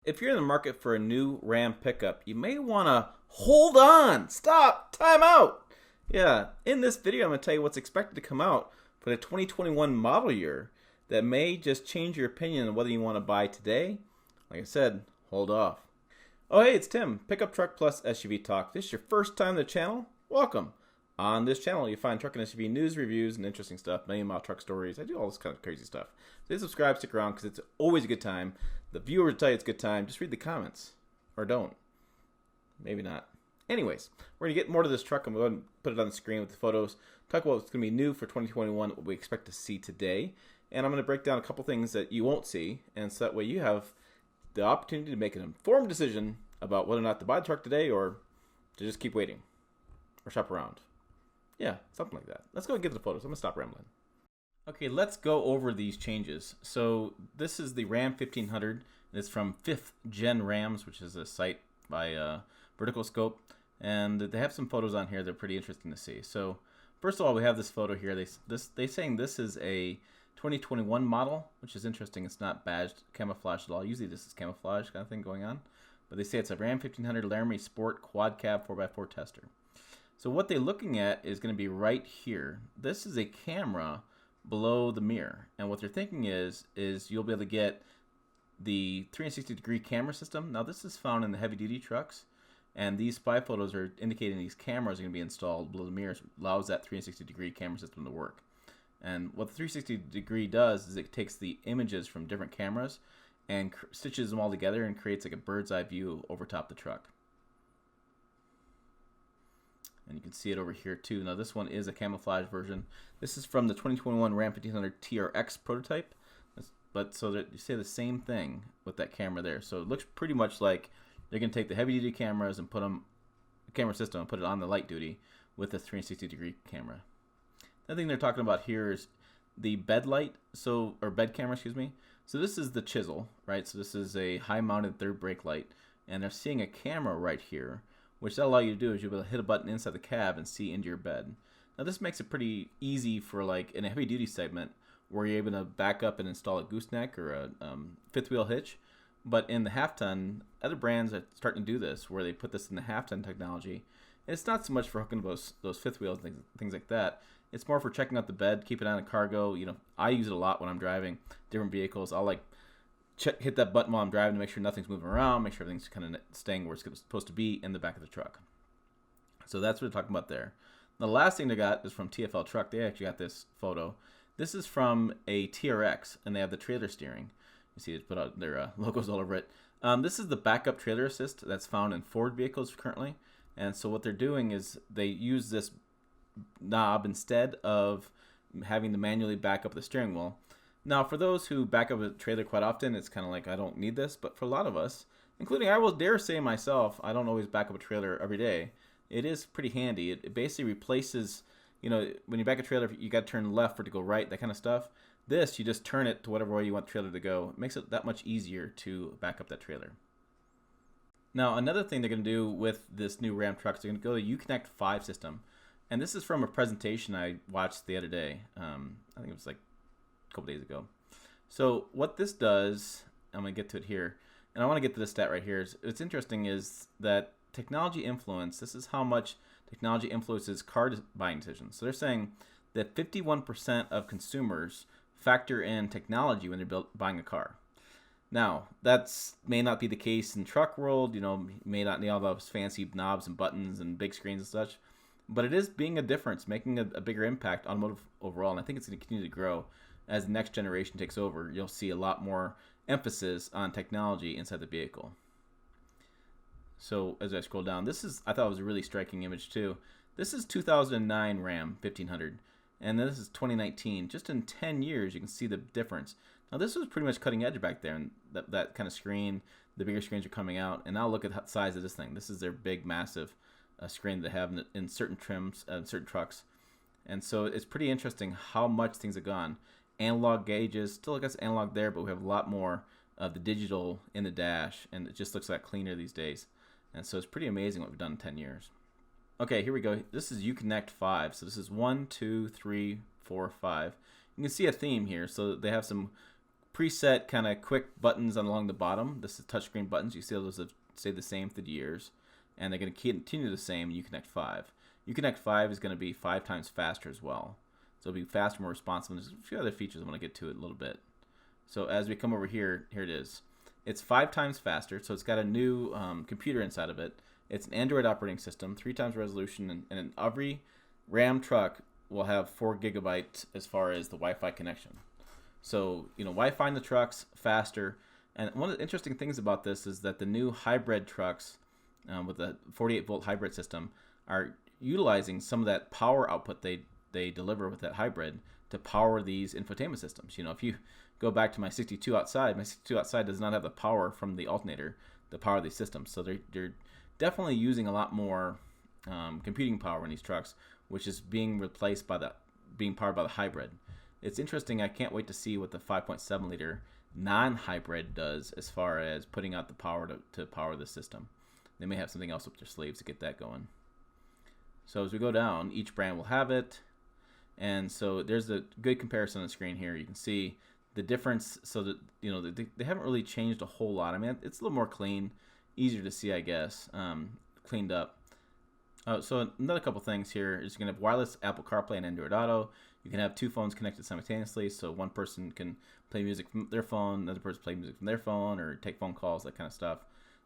If you're in the market for a new Ram pickup, you may want to hold on, stop, time out. Yeah, in this video, I'm going to tell you what's expected to come out for the 2021 model year that may just change your opinion on whether you want to buy today. Like I said, hold off. Oh, hey, it's Tim, Pickup Truck Plus SUV Talk. If this is your first time on the channel, welcome. On this channel, you find truck and SUV news, reviews, and interesting stuff, million-mile truck stories. I do all this kind of crazy stuff. So subscribe, stick around, because it's always a good time. The viewers tell you it's a good time. Just read the comments. Or don't. Maybe not. Anyways, we're going to get more to this truck. I'm going to put it on the screen with the photos. Talk about what's going to be new for 2021, what we expect to see today. And I'm going to break down a couple things that you won't see. And so that way you have the opportunity to make an informed decision about whether or not to buy the truck today or to just keep waiting. Or shop around. Yeah, something like that. Let's go and get to the photos. I'm going to stop rambling. Okay, let's go over these changes. So this is the Ram 1500. It's from 5th Gen Rams, which is a site by Vertical Scope. And they have some photos on here that are pretty interesting to see. So first of all, we have this photo here. They're saying this is a 2021 model, which is interesting. It's not badged, camouflaged at all. Usually this is camouflage kind of thing going on. But they say it's a Ram 1500 Laramie Sport Quad Cab 4x4 tester. So what they're looking at is going to be right here. This is a camera below the mirror. And what they're thinking is you'll be able to get the 360-degree camera system. Now this is found in the heavy-duty trucks. And these spy photos are indicating these cameras are going to be installed below the mirrors, allows that 360-degree camera system to work. And what the 360-degree does is it takes the images from different cameras and stitches them all together and creates like a bird's eye view over top the truck. And you can see it over here too. Now this one is a camouflage version. This is from the 2021 Ram 1500 TRX prototype. But so that you say the same thing with that camera there. So it looks pretty much like they're going to take the heavy duty cameras and put them, camera system, and put it on the light duty with the 360-degree camera. Another thing they're talking about here is the bed light, or bed camera, excuse me. So this is the chisel, right? So this is a high-mounted third brake light, and they're seeing a camera right here, which that'll allow you to do is you'll be able to hit a button inside the cab and see into your bed. Now this makes it pretty easy for like in a heavy-duty segment where you're able to back up and install a gooseneck or a fifth wheel hitch. But in the half-ton, other brands are starting to do this where they put this in the half-ton technology. And it's not so much for hooking those fifth wheels and things like that. It's more for checking out the bed, keep it on a cargo. You know, I use it a lot when I'm driving different vehicles. I'll like hit that button while I'm driving to make sure nothing's moving around, make sure everything's kind of staying where it's supposed to be in the back of the truck. So that's what we're talking about there. The last thing they got is from TFL Truck. They actually got this photo. This is from a TRX, and they have the trailer steering. You see, they put out their logos all over it. This is the backup trailer assist that's found in Ford vehicles currently. And so what they're doing is they use this knob instead of having to manually back up the steering wheel. Now, for those who back up a trailer quite often, it's kind of like, I don't need this. But for a lot of us, including I will dare say myself, I don't always back up a trailer every day. It is pretty handy. It basically replaces, you know, when you back a trailer, you got to turn left for it to go right, that kind of stuff. This, you just turn it to whatever way you want the trailer to go. It makes it that much easier to back up that trailer. Now, another thing they're going to do with this new Ram truck is they're going to go to the Uconnect 5 system. And this is from a presentation I watched the other day. I think it was like a couple days ago. So what this does, I'm going to get to it here. And I want to get to this stat right here. What's interesting is that technology influence, this is how much technology influences car buying decisions. So they're saying that 51% of consumers factor in technology when they're buying a car. Now, that may not be the case in truck world. You know, you may not need all those fancy knobs and buttons and big screens and such. But it is being a difference, making a bigger impact on automotive overall. And I think it's going to continue to grow as the next generation takes over. You'll see a lot more emphasis on technology inside the vehicle. So as I scroll down, I thought it was a really striking image too. This is 2009 Ram 1500. And this is 2019. Just in 10 years, you can see the difference. Now, this was pretty much cutting edge back there. And that kind of screen, the bigger screens are coming out. And now look at the size of this thing. This is their big, massive screen they have in certain trims, certain trucks. And so it's pretty interesting how much things have gone. Analog gauges, still I guess analog there, but we have a lot more of the digital in the dash. And it just looks a lot cleaner these days. And so it's pretty amazing what we've done in 10 years. Okay, here we go. This is Uconnect 5. So this is 1, 2, 3, 4, 5. You can see a theme here. So they have some preset kind of quick buttons along the bottom. This is touchscreen buttons. You see those have stayed the same through the years, and they're going to continue the same in Uconnect 5. Uconnect 5 is going to be 5 times faster as well. So it'll be faster, more responsive. And there's a few other features I want to get to it a little bit. So as we come over here, here it is. It's 5 times faster, so it's got a new computer inside of it. It's an Android operating system, 3 times resolution, and every Ram truck will have 4 gigabytes as far as the Wi-Fi connection. So, Wi-Fi in the trucks, faster. And one of the interesting things about this is that the new hybrid trucks with the 48-volt hybrid system are utilizing some of that power output they deliver with that hybrid to power these infotainment systems. If you go back to my 62 outside does not have the power from the alternator to power these systems. So they're definitely using a lot more computing power in these trucks, which is being replaced by being powered by the hybrid. It's interesting. I can't wait to see what the 5.7 liter non-hybrid does as far as putting out the power to power the system. They may have something else up their sleeves to get that going. So as we go down, each brand will have it. And so there's a good comparison on the screen here. You can see the difference, so that they haven't really changed a whole lot. I mean, it's a little more clean, easier to see, I guess, cleaned up. So another couple things here is you can have wireless Apple Carplay and Android Auto. You can have 2 phones connected simultaneously, so one person can play music from their phone, another person play music from their phone, or take phone calls, that kind of stuff.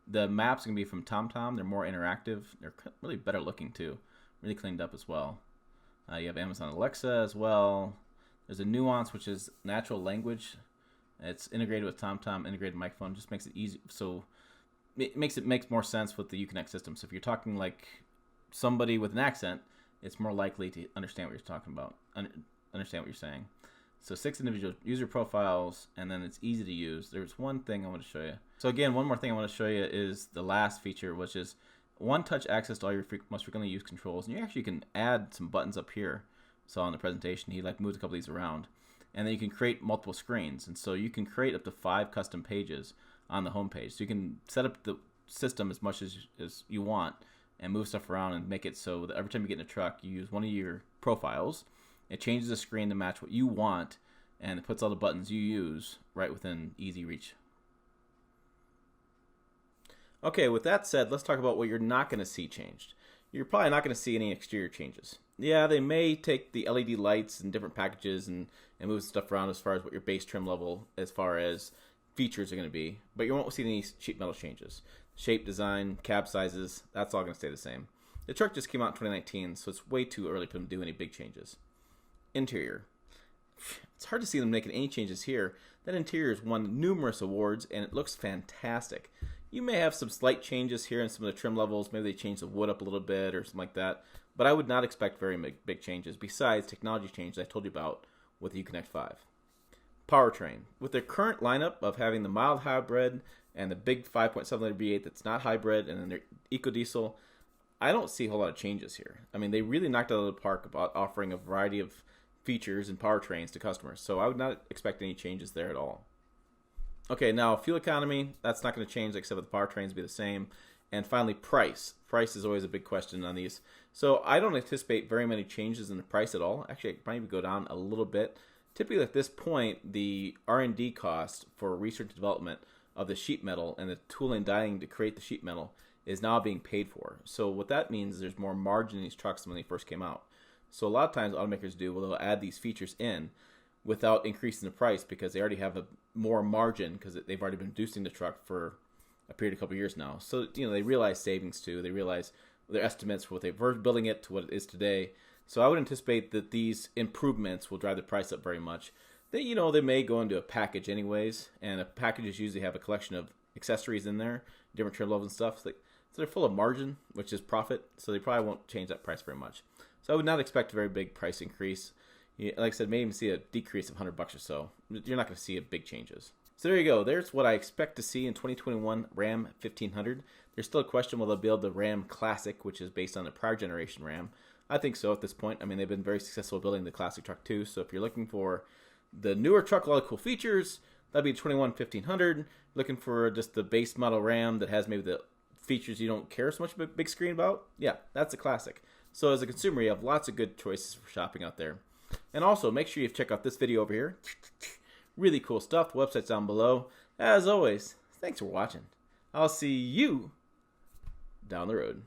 The maps can be from TomTom. They're more interactive. They're really better looking too, really cleaned up as well. You have Amazon Alexa as well. There's a nuance, which is natural language. It's integrated with TomTom, integrated microphone. Just makes it easy. So it makes more sense with the Uconnect system. So if you're talking like somebody with an accent, it's more likely to understand what you're talking about, understand what you're saying. So 6 individual user profiles, and then it's easy to use. There's one thing I want to show you. So again, one more thing I want to show you is the last feature, which is One-Touch Access to all your most frequently used controls. And you actually can add some buttons up here. So on the presentation, he moved a couple of these around. And then you can create multiple screens. And so you can create up to 5 custom pages on the home page. So you can set up the system as much as you want and move stuff around and make it so that every time you get in a truck, you use one of your profiles. It changes the screen to match what you want, and it puts all the buttons you use right within easy reach. Okay, with that said, let's talk about what you're not going to see changed. You're probably not going to see any exterior changes. Yeah, they may take the LED lights and different packages and move stuff around as far as what your base trim level, as far as features are going to be, but you won't see any sheet metal changes. Shape, design, cab sizes, that's all going to stay the same. The truck just came out in 2019, so it's way too early for them to do any big changes. Interior. It's hard to see them making any changes here. That interior has won numerous awards, and it looks fantastic. You may have some slight changes here in some of the trim levels. Maybe they change the wood up a little bit or something like that. But I would not expect very big changes besides technology changes I told you about with the Uconnect 5. Powertrain. With their current lineup of having the mild hybrid and the big 5.7 liter V8 that's not hybrid, and then their EcoDiesel, I don't see a whole lot of changes here. I mean, they really knocked it out of the park about offering a variety of features and powertrains to customers. So I would not expect any changes there at all. Okay, now fuel economy, that's not going to change except for the powertrains be the same. And finally, price. Price is always a big question on these. So I don't anticipate very many changes in the price at all. Actually, it might go down a little bit. Typically at this point, the R&D cost for research and development of the sheet metal and the tooling and dyeing to create the sheet metal is now being paid for. So what that means is there's more margin in these trucks than when they first came out. So a lot of times automakers they'll add these features in without increasing the price because they already have a more margin because they've already been producing the truck for a period of a couple of years now. So they realize savings too. They realize their estimates for what they were building it to what it is today. So I would anticipate that these improvements will drive the price up very much. They may go into a package anyways, and a packages usually have a collection of accessories in there, different trim levels and stuff. So they're full of margin, which is profit. So they probably won't change that price very much. So I would not expect a very big price increase. Like I said, maybe even see a decrease of $100 or so. You're not going to see big changes. So there you go. There's what I expect to see in 2021 Ram 1500. There's still a question will they build the Ram Classic, which is based on the prior generation Ram. I think so at this point. I mean, they've been very successful building the classic truck too. So if you're looking for the newer truck, a lot of cool features, that'd be 21 1500. Looking for just the base model Ram that has maybe the features you don't care so much about big screen about, yeah, that's a classic. So as a consumer, you have lots of good choices for shopping out there. And also, make sure you check out this video over here Really cool stuff. The website's down below. As always, thanks for watching. I'll see you down the road.